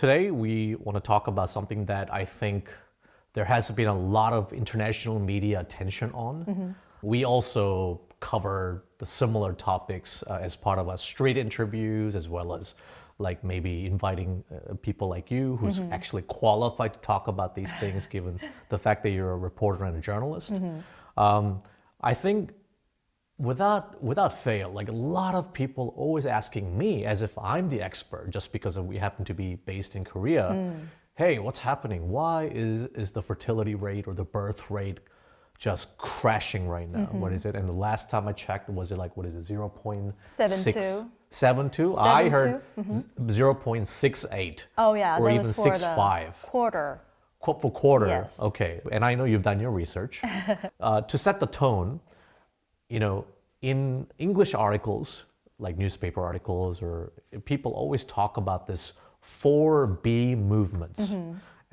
today we want to talk about something that I think there has been a lot of international media attention on. We also cover the similar topics as part of our street interviews, as well as like maybe inviting people like you who's actually qualified to talk about these things, given the fact that you're a reporter and a journalist. I think without fail, like a lot of people always asking me as if I'm the expert just because we happen to be based in Korea. Hey, what's happening? Why is the fertility rate or the birth rate just crashing right now? What is it? And the last time I checked, was it like, what is it, 0.6? 72? I heard 0.68. Oh yeah, or that even was for 6.5. the quarter. For quarter. Yes. Okay. And I know you've done your research. To set the tone, in English articles, like newspaper articles, or people always talk about this 4B movements.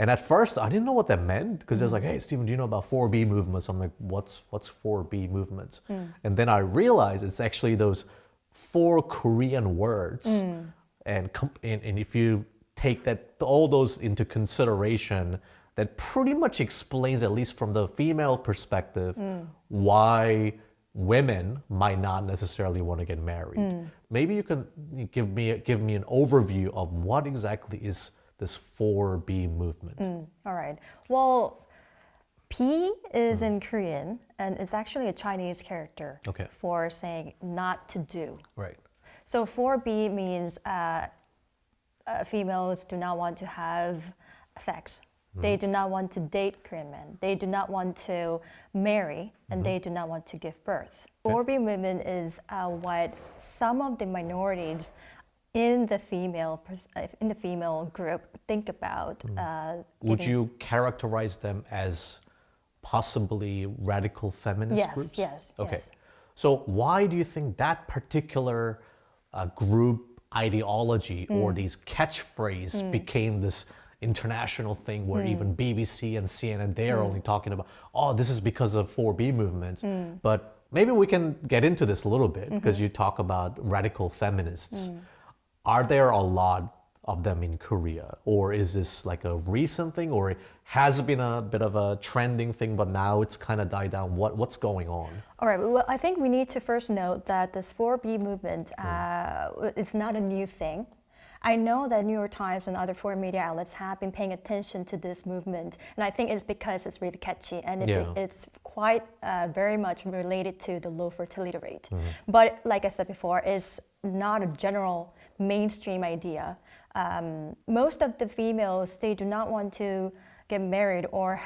And at first, I didn't know what that meant because they was like, hey, Stephen, do you know about 4B movements? I'm like, what's 4B movements? And then I realized it's actually those 4 Korean words. And if you take all those into consideration, that pretty much explains, at least from the female perspective, why women might not necessarily want to get married. Maybe you can give me an overview of what exactly is this 4B movement. All right. Well, P is in Korean, and it's actually a Chinese character for saying not to do. Right. So 4B means females do not want to have sex. They do not want to date Korean men. They do not want to marry, and they do not want to give birth. 4B movement is what some of the minorities in the female group think about. Would you characterize them as possibly radical feminist groups? Yes. Okay. Yes. So why do you think that particular group ideology or these catchphrase became this international thing where even BBC and CNN, they're only talking about, oh, this is because of 4B movements. But maybe we can get into this a little bit because you talk about radical feminists. Are there a lot of them in Korea? Or is this like a recent thing, or it has been a bit of a trending thing, but now it's kind of died down? What's going on? All right, well, I think we need to first note that this 4B movement is not a new thing. I know that New York Times and other foreign media outlets have been paying attention to this movement, and I think it's because it's really catchy and it's quite very much related to the low fertility rate. But like I said before, it's not a general mainstream idea. Most of the females, they do not want to get married or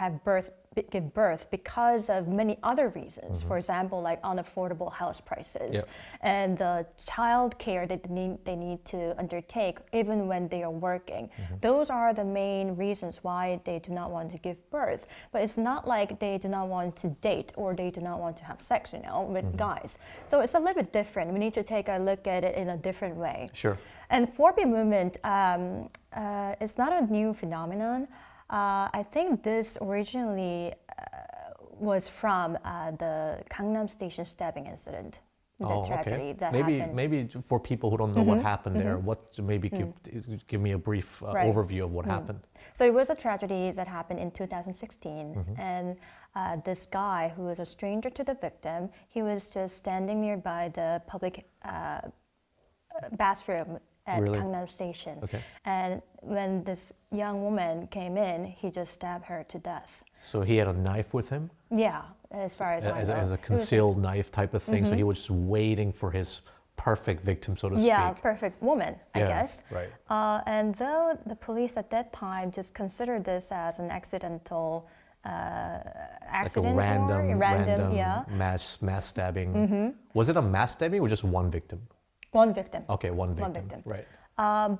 give birth because of many other reasons. For example, like unaffordable house prices and the child care that they need to undertake even when they are working. Those are the main reasons why they do not want to give birth. But it's not like they do not want to date or they do not want to have sex, with guys. So it's a little bit different. We need to take a look at it in a different way. Sure. And 4B movement is not a new phenomenon. I think this originally was from the Gangnam Station stabbing incident, the tragedy that happened. Maybe for people who don't know what happened there, give me a brief overview of what happened. So it was a tragedy that happened in 2016, and this guy who was a stranger to the victim, he was just standing nearby the public bathroom at Gangnam Station. And when this young woman came in, he just stabbed her to death. So he had a knife with him? Yeah, as far as I know. As a concealed knife type of thing. So he was just waiting for his perfect victim, so to speak. Yeah, perfect woman, I guess. Right. And though the police at that time just considered this as an accidental accident, like a random yeah, mass stabbing. Was it a mass stabbing or just one victim? One victim. Okay, one victim. One victim. Right.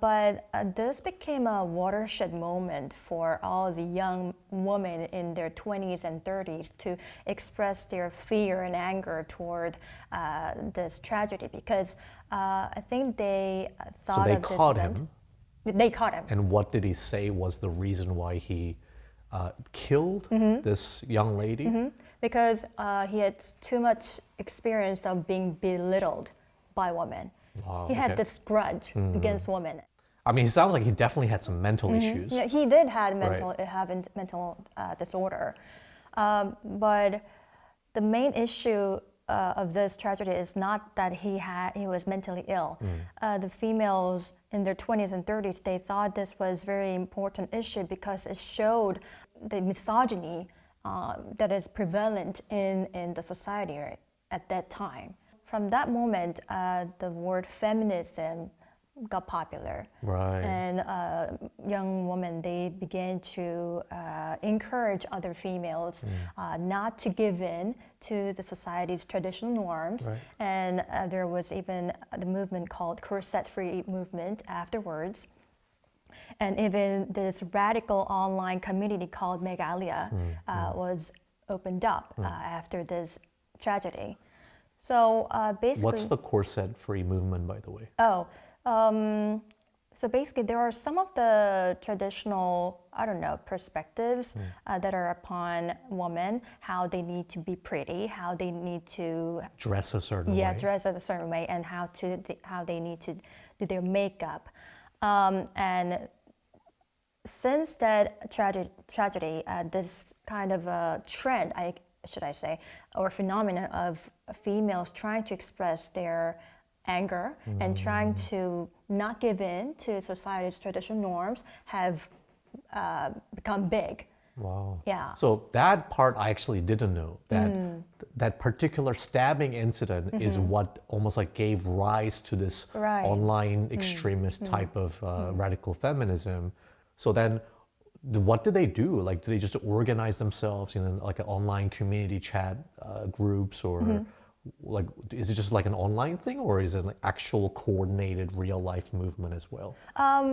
But this became a watershed moment for all the young women in their 20s and 30s to express their fear and anger toward this tragedy because I think they thought of this event. So they caught him. They caught him. And what did he say was the reason why he killed this young lady? Because he had too much experience of being belittled by women. Wow, he had this grudge against women. I mean, it sounds like he definitely had some mental issues. Yeah, he did have Right. mental disorder, but the main issue of this tragedy is not that he was mentally ill. The females in their 20s and 30s, they thought this was very important issue because it showed the misogyny that is prevalent in the society right, at that time. From that moment, the word feminism got popular. Right. And young women, they began to encourage other females not to give in to the society's traditional norms. Right. And there was even the movement called corset-free movement afterwards. And even this radical online community called Megalia was opened up after this tragedy. So basically, What's the corset-free movement, by the way? So basically, there are some of the traditional, I don't know, perspectives that are upon women, how they need to be pretty, how they need to Dress a certain way. dress a certain way, and how they need to do their makeup. And since that tragedy, this kind of a trend, should I say, or phenomenon of females trying to express their anger and trying to not give in to society's traditional norms have become big. Wow. Yeah. So that part I actually didn't know. That particular stabbing incident is what almost like gave rise to this Right. online extremist type of radical feminism. So then, what did they do? Like, did they just organize themselves in like an online community chat groups, or like, is it just like an online thing, or is it like actual coordinated real life movement as well?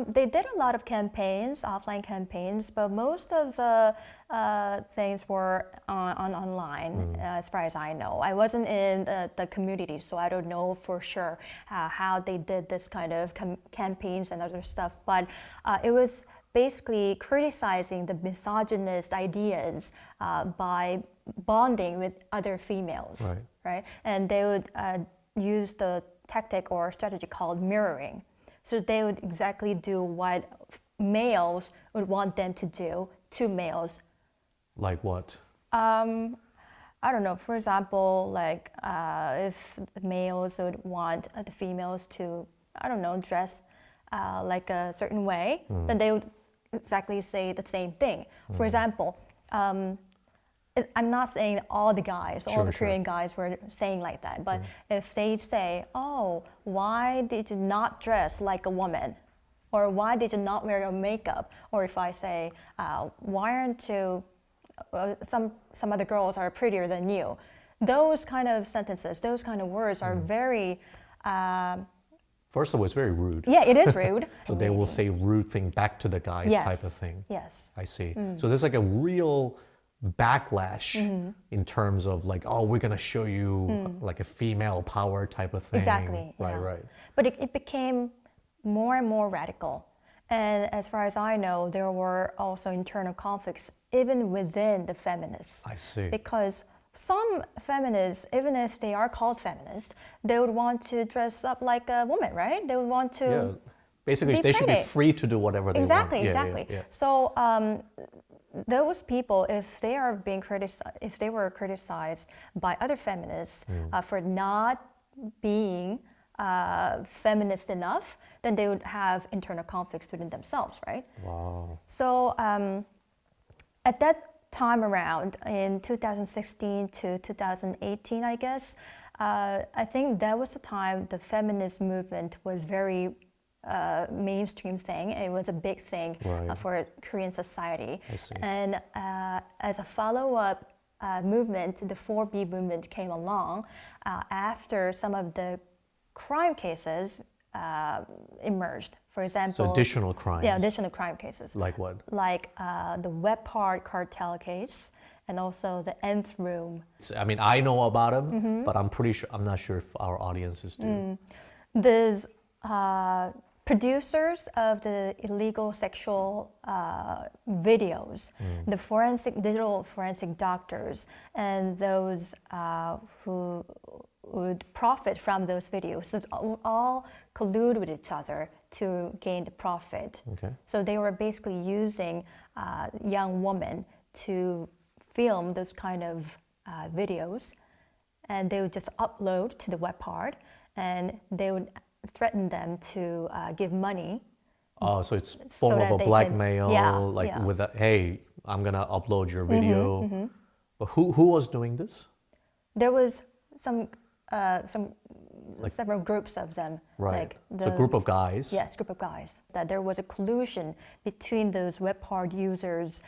They did a lot of campaigns, offline campaigns, but most of the things were online, as far as I know. I wasn't in the community, so I don't know for sure how they did this kind of campaigns and other stuff. But it was basically criticizing the misogynist ideas by bonding with other females. Right? And they would use the tactic or strategy called mirroring. So they would exactly do what males would want them to do to males. Like what? I don't know. For example, like if the males would want the females to, I don't know, dress like a certain way, then they would exactly say the same thing. For example, I'm not saying all the guys, all the Korean guys were saying like that, but if they say, oh, why did you not dress like a woman? Or why did you not wear your makeup? Or if I say, why aren't you, some other girls are prettier than you. Those kind of sentences, those kind of words are very... First of all, it's very rude. yeah, it is rude. So they will say rude thing back to the guys type of thing. Yes. I see. So there's like a real backlash in terms of like, oh, we're gonna show you like a female power type of thing. Exactly. Right, yeah. right. But it became more and more radical. And as far as I know, there were also internal conflicts even within the feminists. I see. Because some feminists, even if they are called feminists, they would want to dress up like a woman, right? They would want to. Yeah. Basically, be they should be pretty. free to do whatever they Exactly, want. exactly. Yeah. So those people, if they are being criticized, if they were criticized by other feminists for not being feminist enough, then they would have internal conflicts within themselves, right? Wow. So at that time around, in 2016 to 2018, I guess, I think that was the time the feminist movement was very mainstream thing. It was a big thing for Korean society. I see. And as a follow-up movement, the 4B movement came along after some of the crime cases emerged. For example, So additional crimes. Yeah, additional crime cases. Like what? Like the Webpart cartel case and also the Nth Room. I mean, I know about them, but I'm not sure if our audiences do. These producers of the illegal sexual videos, the digital forensic doctors, and those who would profit from those videos, so all collude with each other to gain the profit. Okay. So they were basically using young women to film those kind of videos, and they would just upload to the web part, and they would threaten them to give money. Oh, so it's form So of that a they blackmail, can- like yeah. with a, hey, I'm gonna upload your video. But who was doing this? There was some several groups of them. Right. Like It's a group of guys. Yes, group of guys. That there was a collusion between those web part users,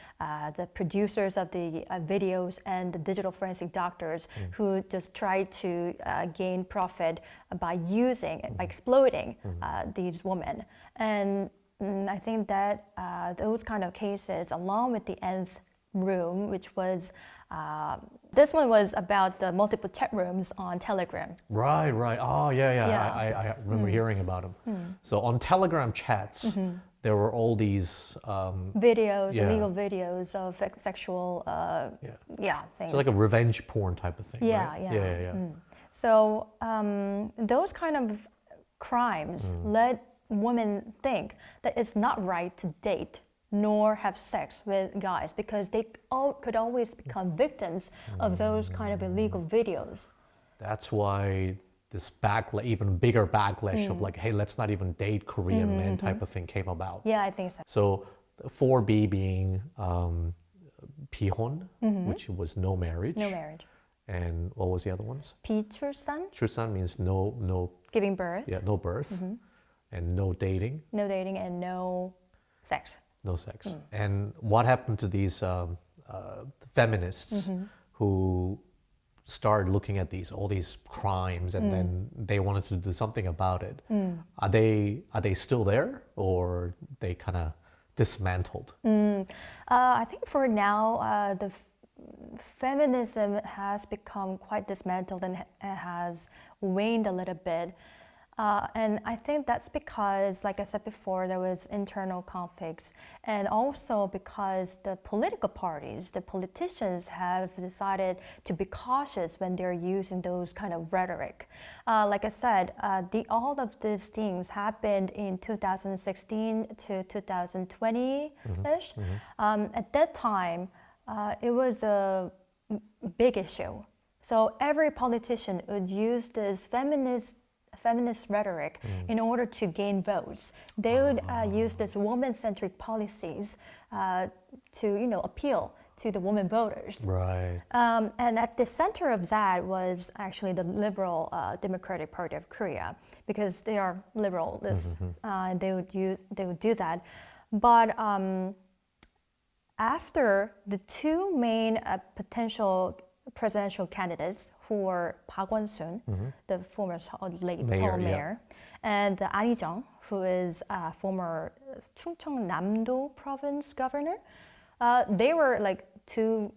the producers of the videos, and the digital forensic doctors who just tried to gain profit by by exploiting these women. And I think that those kind of cases, along with the nth room, which was this one was about the multiple chat rooms on Telegram. Right. Oh, yeah. Yeah. I remember hearing about them. So on Telegram chats, there were all these. Videos, Yeah. illegal videos of sexual, things. So like a revenge porn type of thing. Yeah, right? yeah. Yeah. So those kind of crimes led women think that it's not right to date nor have sex with guys because they could always become victims of those kind of illegal videos. That's why this even bigger backlash of like, hey, let's not even date Korean men type of thing came about. Yeah, I think so. So 4B being Pihon, which was no marriage. No marriage. And what was the other ones? Pichulsan, Chusan means no, giving birth. yeah, no birth, and no dating, No dating and no sex. no sex. And what happened to these feminists who started looking at all these crimes, and then they wanted to do something about it? Are they still there, or they kind of dismantled? I think for now, the feminism has become quite dismantled and has waned a little bit. And I think that's because, like I said before, there was internal conflicts, and also because the political parties, the politicians have decided to be cautious when they're using those kind of rhetoric. Like I said, all of these things happened in 2016 to 2020-ish. At that time, it was a big issue. So every politician would use this feminist rhetoric in order to gain votes. They would use this woman-centric policies to appeal to the women voters. Right. And at the center of that was actually the Liberal Democratic Party of Korea, because they are liberalists. They would do that. But after the two main potential presidential candidates, who were Park Won-sun, the former late Mayor, mayor, and An Hee-jung, who is former Chungcheong-namdo province governor. They were like two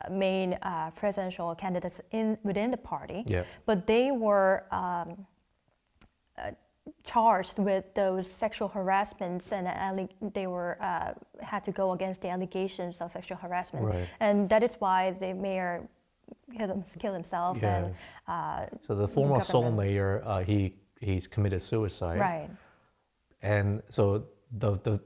main presidential candidates within the party, but they were charged with those sexual harassments, and they were had to go against the allegations of sexual harassment, and that is why the mayor killed himself. Yeah. And So the former Seoul government. mayor, he committed suicide. Right. And so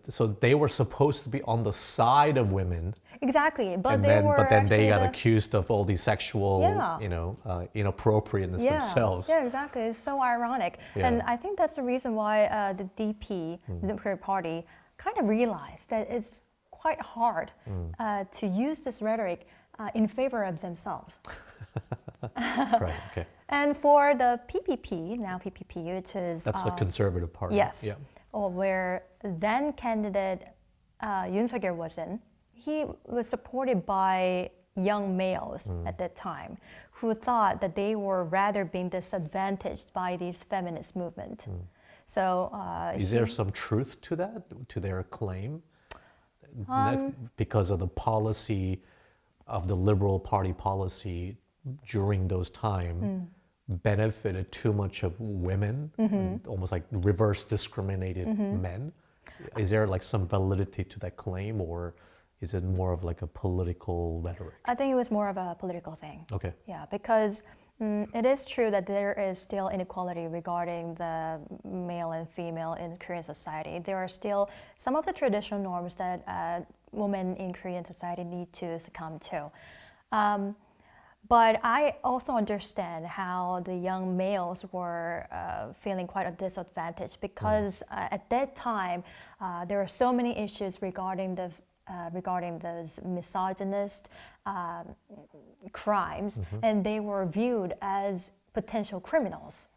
so they were supposed to be on the side of women, Exactly, but and they then were but then they actually got the- accused of all these sexual, Yeah. inappropriateness themselves. Yeah, exactly. It's so ironic. Yeah. And I think that's the reason why the DP, the Democratic Party, kind of realized that it's quite hard to use this rhetoric in favor of themselves. Right. Okay. And for the PPP, now PPP, which is That's the conservative party. yes, Yeah. or where then candidate Yoon Suk-yeol was in, he was supported by young males at that time who thought that they were rather being disadvantaged by this feminist movement. So Is there some truth to that, to their claim? That because of the policy of the Liberal Party policy during those time benefited too much of women, almost like reverse discriminated men. Is there like some validity to that claim, or is it more of like a political rhetoric? I think it was more of a political thing. Okay. Yeah, because It is true that there is still inequality regarding the male and female in Korean society. There are still some of the traditional norms that women in Korean society need to succumb to. But I also understand how the young males were feeling quite a disadvantage because at that time there were so many issues regarding those misogynist crimes, and they were viewed as potential criminals.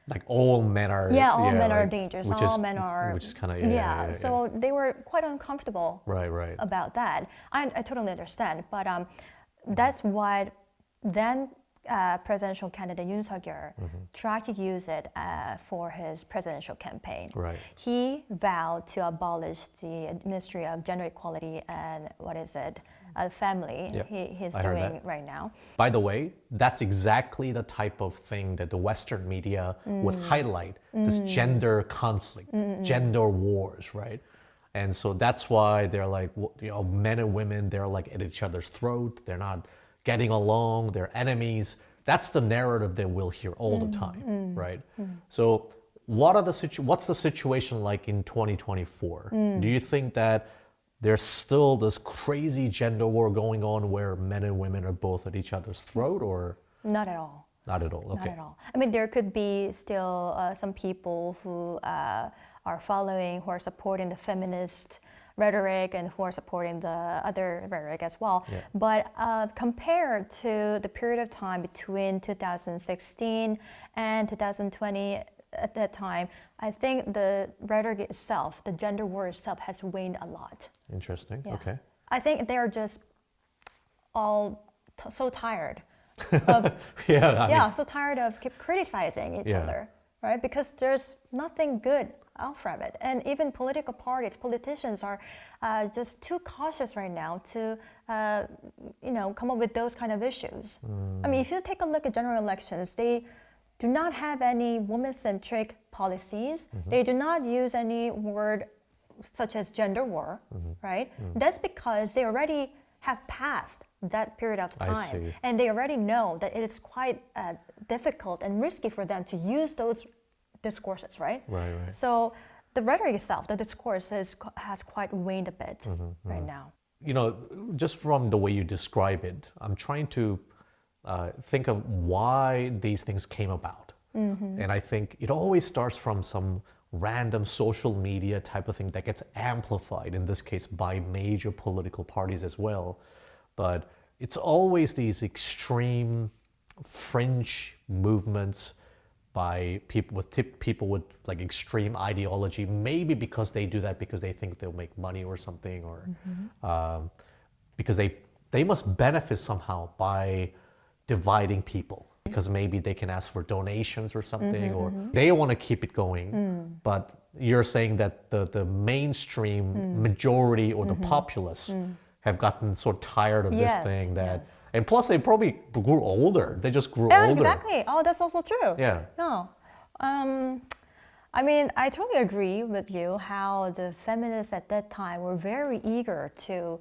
Like all men are. Yeah, all men are like, dangerous. Which All is, men are. Which is kind of So they were quite uncomfortable. Right. About that. I totally understand, but that's what then presidential candidate Yoon Suk-yeol tried to use it for his presidential campaign. Right. He vowed to abolish the Ministry of Gender Equality and family. Yeah, He's I heard doing that. right now. By the way, that's exactly the type of thing that the Western media would highlight, this gender conflict, gender wars, right? And so that's why they're like, men and women, they're like at each other's throat. They're not getting along. They're enemies. That's the narrative that we'll hear all the time, right? So what's the situation like in 2024? Do you think that there's still this crazy gender war going on where men and women are both at each other's throat, or Not at all. not at all? Okay. Not at all. I mean, there could be still some people who are following, who are supporting the feminist rhetoric and who are supporting the other rhetoric as well. Yeah. But compared to the period of time between 2016 and 2020, at that time, I think the rhetoric itself, the gender war itself, has waned a lot. Interesting. Yeah. Okay. I think they're just all so tired of so tired of keep criticizing each Yeah. other, right? Because there's nothing good out from it, and even political parties, politicians are just too cautious right now to, come up with those kind of issues. I mean, if you take a look at general elections, they do not have any woman-centric policies. They do not use any word such as gender war, right? That's because they already have passed that period of I time, see. and they already know that it is quite difficult and risky for them to use those discourses, right? Right. So the rhetoric itself, the discourse has quite waned a bit right now. Just from the way you describe it, I'm trying to think of why these things came about. And I think it always starts from some random social media type of thing that gets amplified, in this case by major political parties as well. But it's always these extreme fringe movements by people with like extreme ideology, maybe because they do that because they think they'll make money or something, or because they must benefit somehow by dividing people, because maybe they can ask for donations or something, or they want to keep it going. But you're saying that the mainstream majority or the populace have gotten so tired of this thing that, and plus they probably grew older. They just grew older. Exactly. Oh, that's also true. Yeah. No. I mean, I totally agree with you how the feminists at that time were very eager to,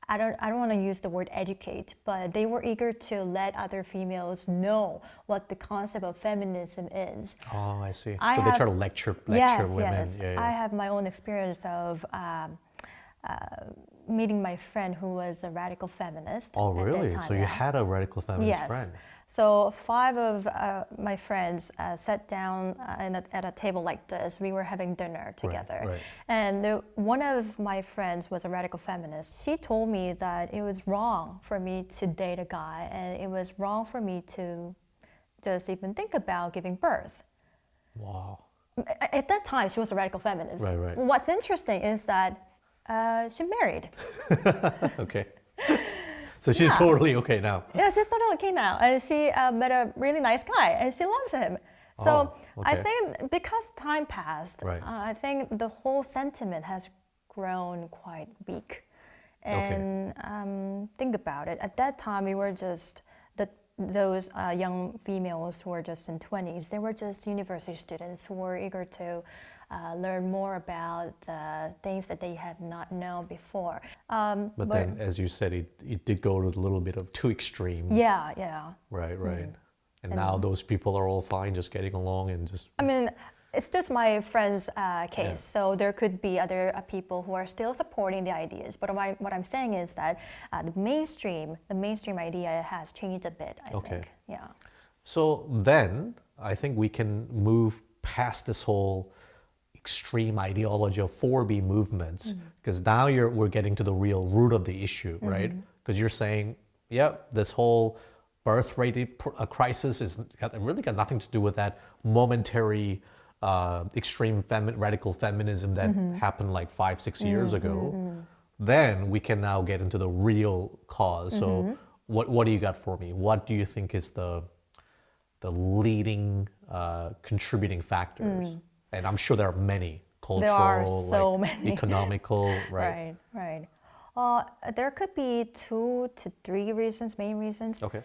I don't want to use the word educate, but they were eager to let other females know what the concept of feminism is. Oh, I see. So they try to lecture women. Yes. Yeah. I have my own experience of meeting my friend who was a radical feminist. Oh, at really? that time, So you had a radical feminist Yes. friend. So 5 of my friends sat down at a table like this. We were having dinner together. Right. And one of my friends was a radical feminist. She told me that it was wrong for me to date a guy, and it was wrong for me to just even think about giving birth. Wow. At that time, she was a radical feminist. Right. What's interesting is that she married. Okay. So she's totally okay now. Yeah, she's totally okay now, and she met a really nice guy, and she loves him. So I okay. think because time passed, Right. I think the whole sentiment has grown quite weak. And think about it. At that time, we were just those young females who were just in 20s. They were just university students who were eager to learn more about things that they had not known before. But then, as you said, it did go to a little bit of too extreme. Yeah. Right. And now those people are all fine, just getting along and just. I mean, it's just my friend's case. Yeah. So there could be other people who are still supporting the ideas. But what I'm saying is that the mainstream idea has changed a bit, I Okay. think. Yeah. So then I think we can move past this whole extreme ideology of 4B movements because now we're getting to the real root of the issue, right? Because you're saying, yeah, this whole birth rate crisis really got nothing to do with that momentary extreme radical feminism that happened like 5-6 years ago. Then we can now get into the real cause. So what do you got for me? What do you think is the leading contributing factors? And I'm sure there are many cultural, There are so like, many. economical, right? Right. There could be 2 to 3 reasons, main reasons. Okay.